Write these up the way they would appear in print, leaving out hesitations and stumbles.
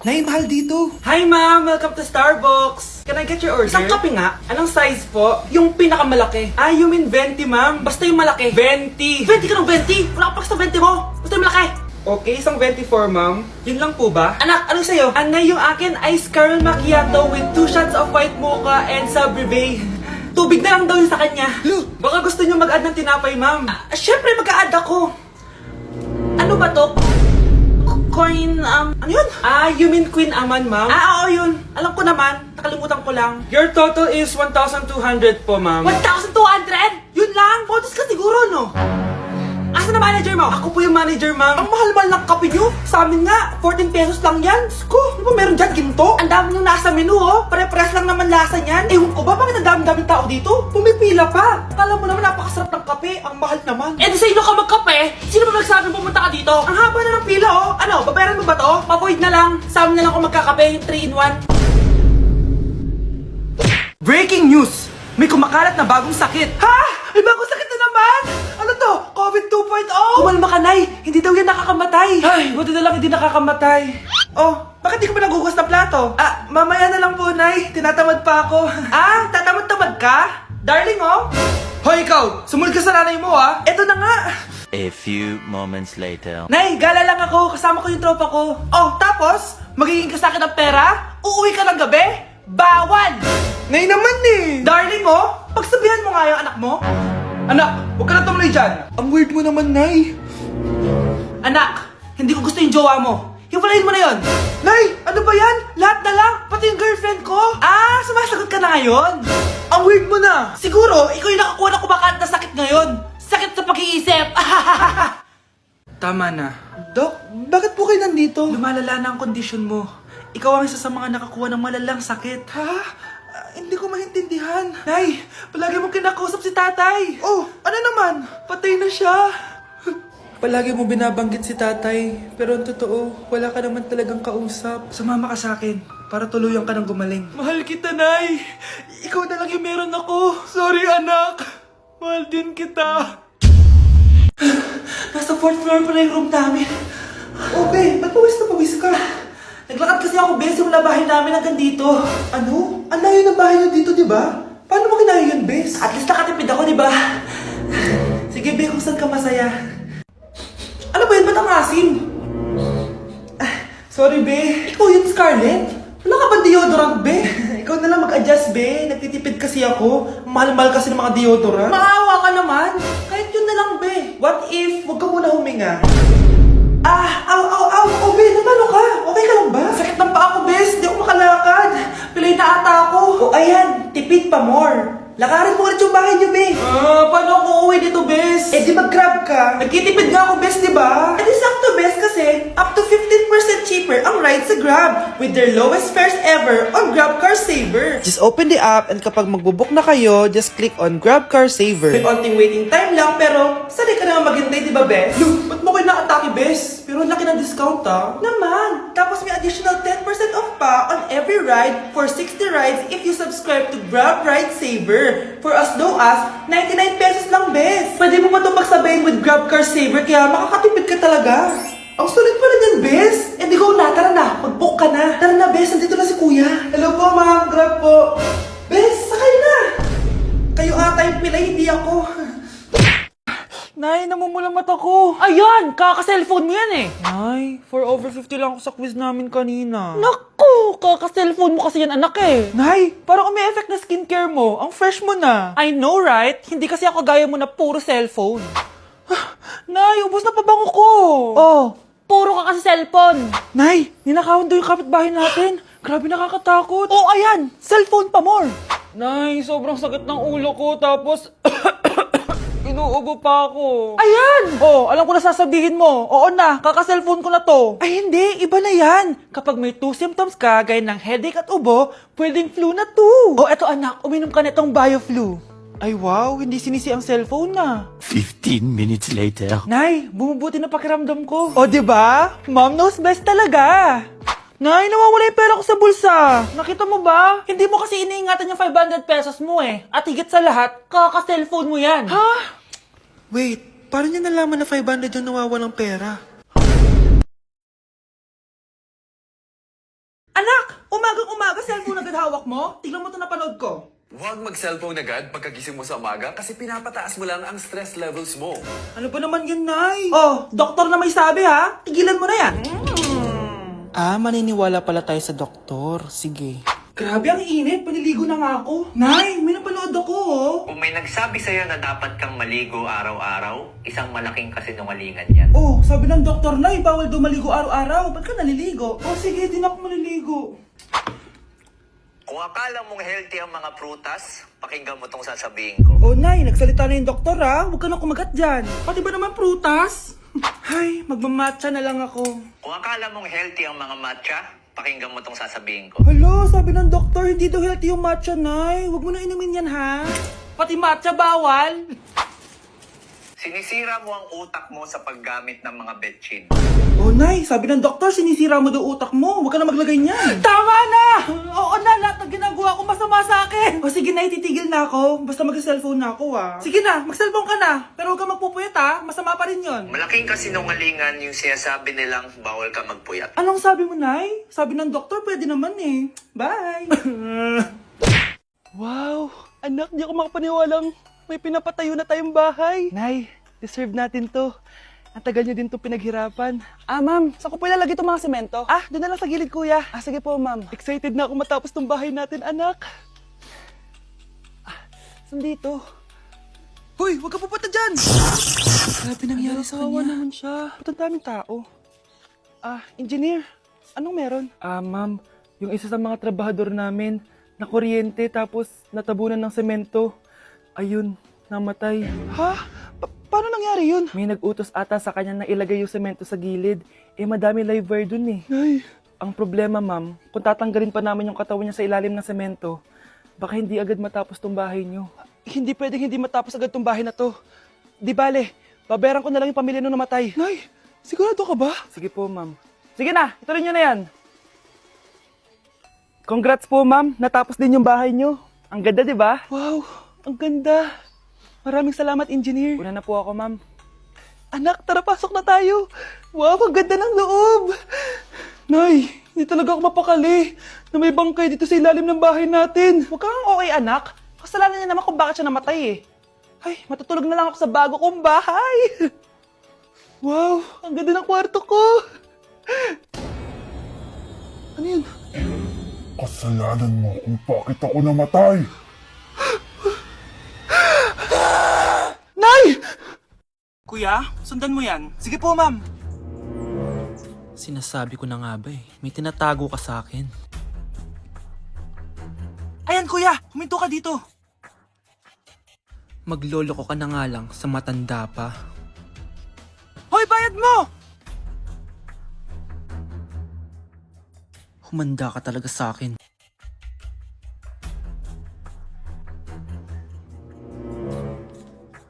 Nay, mahal dito. Hi ma'am! Welcome to Starbucks! Can I get your order? Isang kape nga. Anong size po? Yung pinakamalaki. Ah, you mean 20 ma'am? Basta yung malaki. 20! 20 ka ng 20! Wala ka pa sa 20 mo! Basta yung malaki! Okay, isang 24 ma'am. Yun lang po ba? Anak, anong sa'yo? Anay, yung akin ice caramel macchiato with 2 shots of white mocha and Sabrivay. Tubig na lang daw yun sa kanya. Baka gusto nyo mag-add ng tinapay ma'am. Syempre mag-a-add ako. Ano ba to? Coin, ano yun? Ah, you mean Queen Aman, ma'am? Ah, oo, yun. Alam ko naman. Nakalimutan ko lang. Your total is 1,200 po, ma'am. 1,200? Yun lang? Bonus ka siguro, no? Asa na manager mo? Ako po yung manager, ma'am. Ang mahal-mahal ng kape nyo. Sa amin nga, 14 pesos lang yan. Sko, di ba meron dyan ginto? Ang dami nung nasa menu, oh. Pare-pares lang naman lasa niyan. Ewan ko ba, bakit ang dami-daming tao dito? Pumipila pa. Akala mo naman napakasarap ng kape. Ang mahal naman. Eh, di sa inyo ka magkape? Sino ba nagsabi pumunta ka dito? Ang haba na ng pila, oh. Ano, babayaran mo ba to? Papoid na lang. Sa amin na lang ako magkakape. 3-in-1. Breaking news! May kumakalat na bagong sakit. Ha? May bagong sakit na naman? Ano to? COVID 2.0? Kumalma ka, Nay. Hindi daw yan nakakamatay. Ay, buti na lang hindi nakakamatay. Oh, bakit di ka pa nagugas ng plato? Ah, mamaya na lang po, Nay. Tinatamad pa ako. Ah, tatamad-tamad ka? Darling, oh. Hoy, ikaw. Sumunod ka sa nanay mo, ah. Eto na nga. A few moments later. Nay, gala lang ako. Kasama ko yung tropa ko. Oh, tapos? Magiging ka sa akin ng pera? Uuwi ka ng gabi? Bawal! Nay naman eh. Darling mo, pagsabihan mo nga yung anak mo. Anak, huwag ka na tumuloy dyan. Ang weird mo naman, Nay. Anak, hindi ko gusto yung jowa mo. Hiwalayin mo na yon. Nay, ano ba yan? Lahat na lang, pati yung girlfriend ko. Ah, sumasagot ka na ngayon? Ang weird mo na. Siguro, ikaw yung nakakuha ng kumakalat na sakit ngayon. Sakit sa pag-iisip. Tama na. Dok, bakit po kayo nandito? Lumalala na ang kondisyon mo. Ikaw ang isa sa mga nakakuha ng malalang sakit. Ha? Hindi ko maintindihan. Nay, palagi mo kinakausap si tatay. Oh, ano naman? Patay na siya. Palagi mo binabanggit si tatay, pero ang totoo, wala ka naman talagang kausap. Sumama ka sa akin para tuluyan ka ng gumaling. Mahal kita, Nay. Ikaw na lang yung meron ako. Sorry, anak. Mahal din kita. Nasa 4th floor pa na yung room namin. Oh, babe, ba't pawis na pawis ka? Naglakad kasi ako, bes, yung labahin namin hanggang dito. Ano? Ang layo ng bahay niyo dito, di ba? Paano mo kinaya yun, bes? At least nakatipid ako, di ba? Sige, be, kung saan ka masaya. Ano ba yun? Ba't ang asim? Sorry, be. Ikaw yun, Scarlett? Wala ka ba deodorant, be? Ikaw na lang mag-adjust, be. Nagtitipid kasi ako. Mahal-mahal kasi ng mga deodorant. Maawa ka naman. Kahit yun na lang, be. What if, wag ka muna huminga? Ah, aw. Oh, be, namalo ka. Okay ka lang ba? Sakit ng paa ko, bes. Di ako makalakad. Pilay na ata ako. O, ayan. Tipid pa more. Lakarin mo ulit yung bahay niyo, be. Ah, paano ako uuwi dito, bes? Eh, di mag-grab ka. Nagtitipid nga ako, bes, di ba? Eh, di sakto, bes, kasi up to 15% cheaper ang ride sa Grab with their lowest fares ever on Grab Car Saver. Just open the app and kapag magbubook na kayo, just click on Grab Car Saver. May onting waiting time lang, pero sanay ka naman maghintay, di ba, bes? Ba't mo kayo nakatake, bes? Pero ang laki ng discount, ah. Naman. Tapos may additional 10% off pa on every ride for 60 rides if you subscribe to Grab Ride Saver. For as low as 99 pesos lang, bes. Pwede mo ba itong magsabayin with Grab Car Saver kaya makakatipid ka talaga. Ang sulit pala niyan, bes. Eh, di ko na. Tara na. Mag-book ka na. Tara na, bes. Nandito na si kuya. Hello po, ma'am. Grab po. Bes, sakay na. Kayo ata yung pilay, hindi ako. Nay, namumulang mata ko. Ayan! Kaka-cellphone mo yan eh. Nay, 4 over 50 lang ako sa quiz namin kanina. Naku! Kaka-cellphone mo kasi yan, anak eh. Nay, parang umi-effect na skincare mo. Ang fresh mo na. I know, right? Hindi kasi ako gaya mo na puro cellphone. Nay, ubos na pabango ko. Oh, puro ka kasi cellphone. Nay, ninakawan daw yung kapitbahay natin. Grabe nakakatakot. Oh, ayan! Cellphone pa more! Nay, sobrang sakit ng ulo ko. Tapos, inuubo pa ako. Ayan! Oh, alam ko na sasabihin mo. Oo na, kaka-cellphone ko na to. Ay, hindi. Iba na yan. Kapag may 2 symptoms ka, gaya ng headache at ubo, pwedeng flu na to. Oh, eto anak, uminom ka nitong BioFlu. Ay, wow. Hindi sinisi ang cellphone na. 15 minutes later. Nay, bumubuti na pakiramdam ko. O, diba? Mom knows best talaga. Nay, nawawala yung pera ko sa bulsa. Nakita mo ba? Hindi mo kasi iniingatan yung 500 pesos mo eh. At higit sa lahat, kaka-cellphone mo yan. Ha? Wait, paano niya nalaman na 500 yung nawawalang pera? Umagang-umaga, cellphone agad hawak mo? Tignan mo ito napanood ko. Huwag mag-cellphone agad pagkagising mo sa umaga kasi pinapataas mo lang ang stress levels mo. Ano ba naman yan, Nay? Oh, doktor na may sabi ha. Tigilan mo na yan. Ah, maniniwala pala tayo sa doktor. Sige. Grabe, ang init. Paniligo na nga ako. Nay, may napanood ako oh. Kung may nagsabi sa'yo na dapat kang maligo araw-araw, isang malaking kasinungalingan yan. Oh, sabi ng doktor, Nay, bawal daw maligo araw-araw. Ba't ka naliligo? Oh, sige, di na ako maliligo. Kung akala mong healthy ang mga prutas, pakinggan mo tong sasabihin ko. Oh, Nay, nagsalita na yung doktor ha. Huwag ka na kumagat dyan. Pati ba naman prutas? Ay, magmamatcha na lang ako. Kung akala mong healthy ang mga matcha, pakinggan mo tong sasabihin ko. Hala, sabi ng doktor, hindi daw healthy yung matcha, Nay. Huwag mo na inumin yan, ha? Pati matcha, bawal. Sinisira mo ang utak mo sa paggamit ng mga betchin. Oh, Nay, sabi ng doktor, sinisira mo daw utak mo. Huwag ka na maglagay niyan. Tama na! Oo na, lahat ng ginagawa ko masama sa akin. O sige, Nay, titigil na ako. Basta mag-cellphone na ako, ha? Sige na, mag-cellphone ka na. Pero huwag ka magpupuyat, ha? Masama pa rin yon. Malaking kasinungalingan yung sinasabi nilang bawal ka magpuyat. Anong sabi mo, Nay? Sabi ng doktor, pwede naman eh. Bye! Wow! Anak, di ako makapaniwalang may pinapatayo na tayong bahay. Nay, deserve natin to. Ang tagal niyo din to pinaghirapan. Ah, ma'am, saan ko po ilalagay itong mga semento? Ah, doon na lang sa gilid, kuya. Ah, sige po, ma'am. Excited na ako matapos tong bahay natin, anak. Ah, saan dito? Hoy, huwag ka pupunta dyan! Grabe nangyari sa kanya. Naman siya. Ba't ang daming tao? Ah, engineer, anong meron? Ah, ma'am, yung isa sa mga trabahador namin, nakuryente tapos natabunan ng semento. Ayun, namatay. Ha? Paano nangyari yun? May nag-utos ata sa kanya na ilagay yung semento sa gilid. Eh, madami live wire dun eh. Ay. Ang problema, ma'am, kung tatanggalin pa namin yung katawan niya sa ilalim ng semento, baka hindi agad matapos tong bahay niyo. Hindi pwedeng hindi matapos agad tong bahay na to. Di bale, babayaran ko na lang yung pamilya nung namatay. Nay, sigurado ka ba? Sige po, ma'am. Sige na, ituloy niyo na yan. Congrats po, ma'am. Natapos din yung bahay niyo. Ang ganda, di ba? Wow, ang ganda. Maraming salamat, engineer. Una na po ako, ma'am. Anak, tara, pasok na tayo. Wow, ang ganda ng loob. Nay, hindi talaga ako mapakali na may bangkay dito sa ilalim ng bahay natin. Huwag kang okay, anak. Kasalanan niya naman kung bakit siya namatay eh. Ay, matutulog na lang ako sa bago kong bahay. Wow, ang ganda ng kwarto ko. Ano yun? Kasalanan mo kung bakit ako namatay. Nay! Kuya, sundan mo yan. Sige po, ma'am. Sinasabi ko na nga ba eh, may tinatago ka sa akin. Ayan, kuya. Huminto ka dito. Magloloko ka na nga lang sa matanda pa. Hoy, bayad mo! Humanda ka talaga sa akin.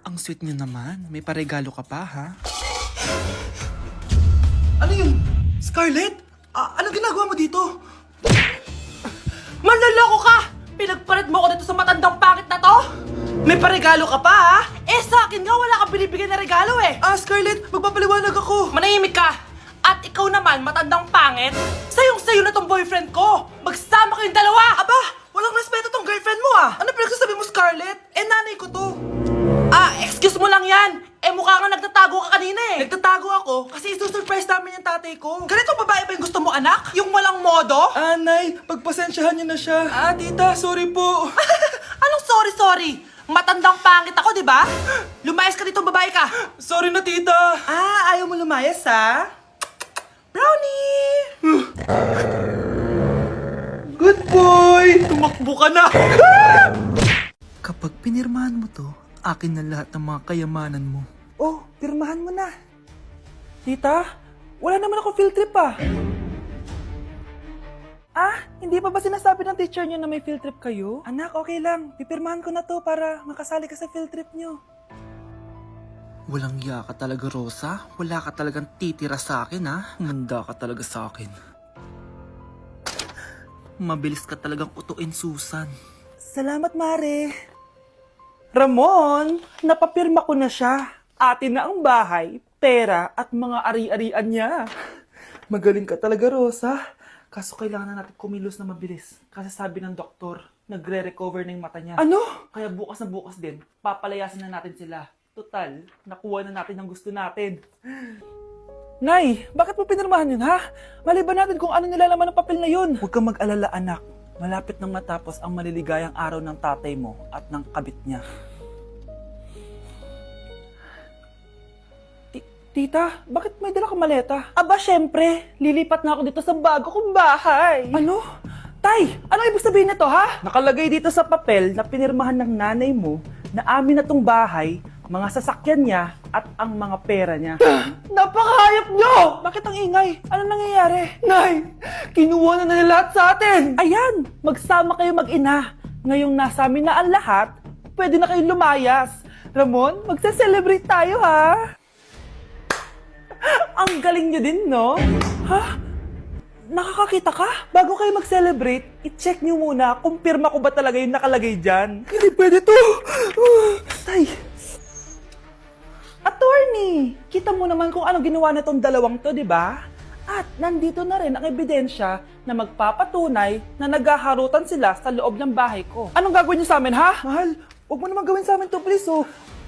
Ang sweet niyo naman. May paregalo ka pa, ha? Ano yun? Scarlett? Anong ginagawa mo dito? Manloloko ka! Pinagpalit mo ko dito sa matandang pangit na to? May paregalo ka pa, ha? Eh, sa akin nga, wala kang binibigyan na regalo, eh. Ah, Scarlett, magpapaliwanag ako. Manahimik ka! At ikaw naman, matandang pangit, sayong-sayo na tong boyfriend ko! Magsama kayong dalawa! Aba, walang respeto tong girlfriend mo, ah. Ano pinagsasabi mo, Scarlett? Eh, nanay ko to. Excuse mo lang yan! Eh, mukha nga nagtatago ka kanina eh! Nagtatago ako kasi isusurprise namin yung tatay ko. Ganito babae ba yung gusto mo, anak? Yung walang modo? Nay, pagpasensyahan niyo na siya. Tita, sorry po. Anong sorry? Matandang pangit ako, di ba? Lumayas ka dito, babae ka! Sorry na, tita. Ayaw mo lumayas, ha? Brownie! Good boy! Tumakbo ka na! Kapag pinirmahan mo to, akin na lahat ng mga kayamanan mo. Oh, pirmahan mo na. Tita, wala naman ako field trip ah. Hindi pa ba sinasabi ng teacher niyo na may field trip kayo? Anak, okay lang. Pipirmahan ko na to para makasali ka sa field trip niyo. Walang iya ka talaga, Rosa. Wala ka talagang titira sa akin, ha? Manda ka talaga sa akin. Mabilis ka talagang utuin, Susan. Salamat, Mare. Ramon, napapirma ko na siya. Atin na ang bahay, pera at mga ari-arian niya. Magaling ka talaga, Rosa. Kaso kailangan na natin kumilos na mabilis. Kasi sabi ng doktor, nagre-recover na yung mata niya. Ano? Kaya bukas na bukas din, papalayasin na natin sila. Total, nakuha na natin ang gusto natin. Nay, bakit mo pinirmahan yun, ha? Maliban natin kung ano nilalaman ng papel na yun. Huwag kang mag-alala, anak. Malapit nang matapos ang maliligayang araw ng tatay mo at ng kabit niya. Tita, bakit may dala kang maleta? Aba, syempre, lilipat na ako dito sa bago kong bahay. Ano? Tay, ano ibig sabihin nito, ha? Nakalagay dito sa papel na pinirmahan ng nanay mo na amin na tong bahay, mga sasakyan niya at ang mga pera niya. Napakahayop nyo! Bakit ang ingay? Ano nangyayari? Nay, kinuha na nila lahat sa atin! Ayan, magsama kayo mag-ina. Ngayong nasa amin na ang lahat, pwede na kayong lumayas. Ramon, magse-celebrate tayo, ha? Ang galing niyo din, no? Ha? Nakakakita ka? Bago kayo mag-celebrate, I-check niyo muna kung pirma ko ba talaga yung nakalagay dyan. hindi pwede to! Tay! Attorney! Kita mo naman kung anong ginawa na tong dalawang to, di ba? At nandito na rin ang ebidensya na magpapatunay na naghaharutan sila sa loob ng bahay ko. Anong gagawin niyo sa amin, ha? Mahal, huwag mo naman gawin sa amin to, please, oh.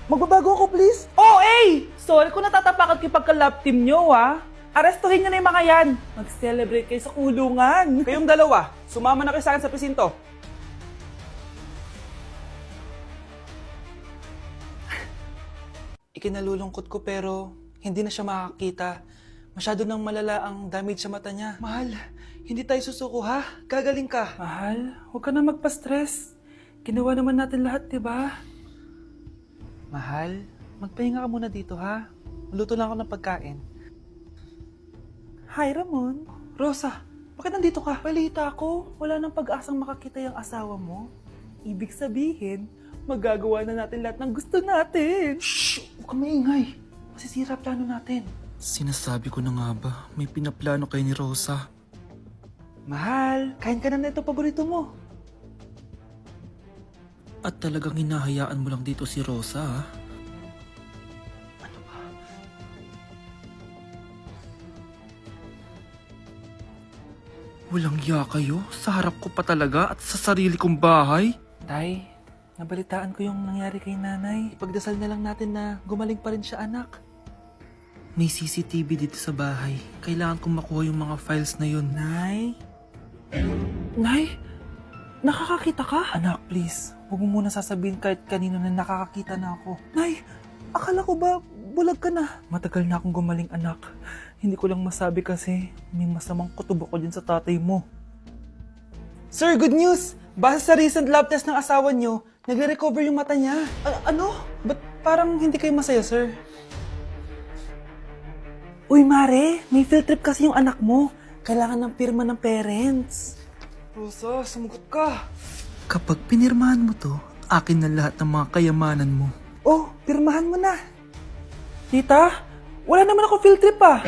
Magbabago ako, please. Oh, eh! Sorry kung natatapakan kayo pagka-love team nyo, ha? Arestuhin nyo na yung mga yan. Mag-celebrate kayo sa kulungan. Kayong dalawa, sumama na kayo sa akin sa presinto. Ikinalulungkot ko pero hindi na siya makakita. Masyado nang malala ang damage sa mata niya. Mahal, hindi tayo susuko, ha? Gagaling ka. Mahal, huwag ka na magpa-stress. Ginawa naman natin lahat, di ba? Mahal, magpahinga ka muna dito, ha? Maluto lang ako ng pagkain. Hi, Ramon. Rosa, bakit nandito ka? Balita ko, wala nang pag-asang makakita yung asawa mo. Ibig sabihin, magagawa na natin lahat ng gusto natin. Shh! Huwag kang maingay. Masisira plano natin. Sinasabi ko na nga ba, may pinaplano kay ni Rosa. Mahal, kain ka na nito paborito mo. At talagang hinahayaan mo lang dito si Rosa, ha? Walang ya kayo? Sa harap ko pa talaga at sa sarili kong bahay? Tay, nabalitaan ko yung nangyari kay nanay. Ipagdasal na lang natin na gumaling pa rin siya, anak. May CCTV dito sa bahay. Kailangan kong makuha yung mga files na yun. Nay? Nay? Nakakakita ka? Anak, please, huwag mo muna sasabihin kahit kanino na nakakakita na ako. Nay, akala ko ba bulag ka na? Matagal na akong gumaling, anak. Hindi ko lang masabi kasi may masamang kutubo ko dyan sa tatay mo. Sir, good news! Base sa recent lab test ng asawa niyo, nagre-recover yung mata niya. Ano? Ba't parang hindi kayo masaya, sir? Uy, Mare, may field trip kasi yung anak mo. Kailangan ng pirma ng parents. Rosa, sumagot ka. Kapag pinirmahan mo to, akin na lahat ng mga kayamanan mo. Oh, pirmahan mo na. Tita, wala naman ako field trip ah.